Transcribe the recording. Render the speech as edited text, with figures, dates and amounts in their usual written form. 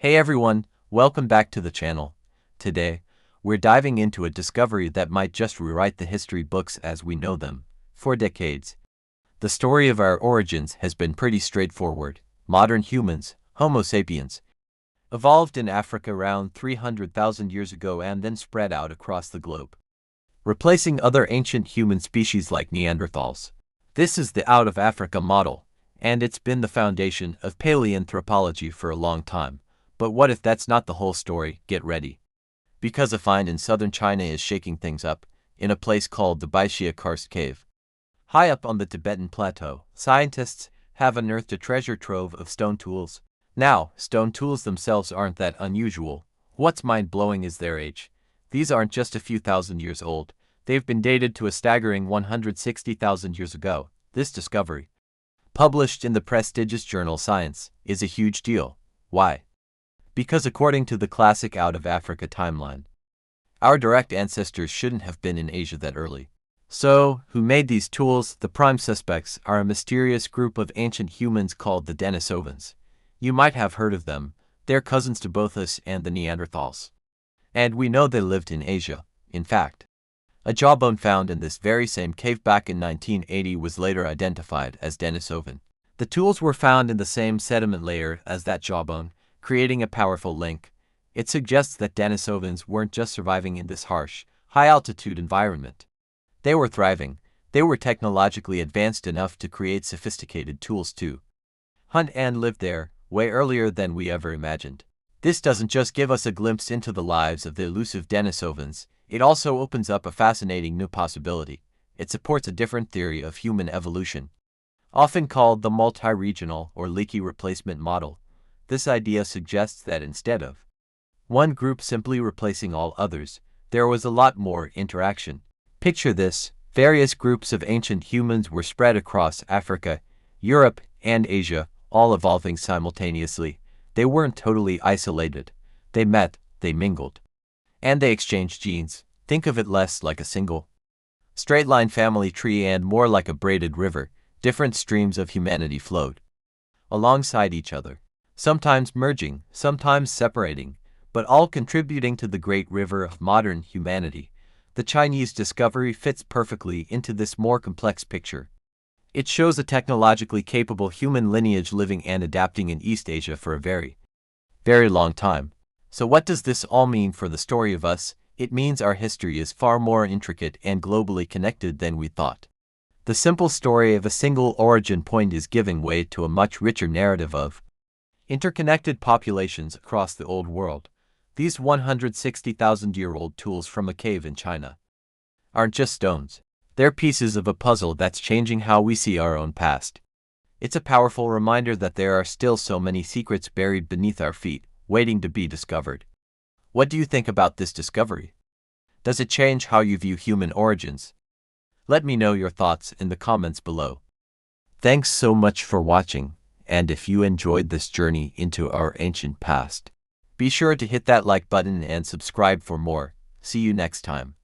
Hey everyone, welcome back to the channel. Today, we're diving into a discovery that might just rewrite the history books as we know them. For decades, the story of our origins has been pretty straightforward. Modern humans, Homo sapiens, evolved in Africa around 300,000 years ago and then spread out across the globe, replacing other ancient human species like Neanderthals. This is the out of Africa model, and it's been the foundation of paleoanthropology for a long time. But what if that's not the whole story? Get ready. Because a find in southern China is shaking things up, in a place called the Baixia Karst Cave. High up on the Tibetan plateau, scientists have unearthed a treasure trove of stone tools. Now, stone tools themselves aren't that unusual. What's mind-blowing is their age. These aren't just a few thousand years old. They've been dated to a staggering 160,000 years ago. This discovery, published in the prestigious journal Science, is a huge deal. Why? Because according to the classic Out of Africa timeline, our direct ancestors shouldn't have been in Asia that early. So, who made these tools? The prime suspects are a mysterious group of ancient humans called the Denisovans. You might have heard of them. They're cousins to both us and the Neanderthals. And we know they lived in Asia. In fact, a jawbone found in this very same cave back in 1980 was later identified as Denisovan. The tools were found in the same sediment layer as that jawbone, creating a powerful link. It suggests that Denisovans weren't just surviving in this harsh, high-altitude environment. They were thriving. They were technologically advanced enough to create sophisticated tools too. Hunt and live there, way earlier than we ever imagined. This doesn't just give us a glimpse into the lives of the elusive Denisovans, it also opens up a fascinating new possibility. It supports a different theory of human evolution, often called the multi-regional or leaky replacement model. This idea suggests that instead of one group simply replacing all others, there was a lot more interaction. Picture this: various groups of ancient humans were spread across Africa, Europe, and Asia, all evolving simultaneously. They weren't totally isolated. They met, they mingled, and they exchanged genes. Think of it less like a single straight-line family tree and more like a braided river. Different streams of humanity flowed alongside each other, sometimes merging, sometimes separating, but all contributing to the great river of modern humanity. The Chinese discovery fits perfectly into this more complex picture. It shows a technologically capable human lineage living and adapting in East Asia for a very, very long time. So what does this all mean for the story of us? It means our history is far more intricate and globally connected than we thought. The simple story of a single origin point is giving way to a much richer narrative of interconnected populations across the old world. These 160,000-year-old tools from a cave in China aren't just stones. They're pieces of a puzzle that's changing how we see our own past. It's a powerful reminder that there are still so many secrets buried beneath our feet, waiting to be discovered. What do you think about this discovery? Does it change how you view human origins? Let me know your thoughts in the comments below. Thanks so much for watching, and if you enjoyed this journey into our ancient past, be sure to hit that like button and subscribe for more. See you next time.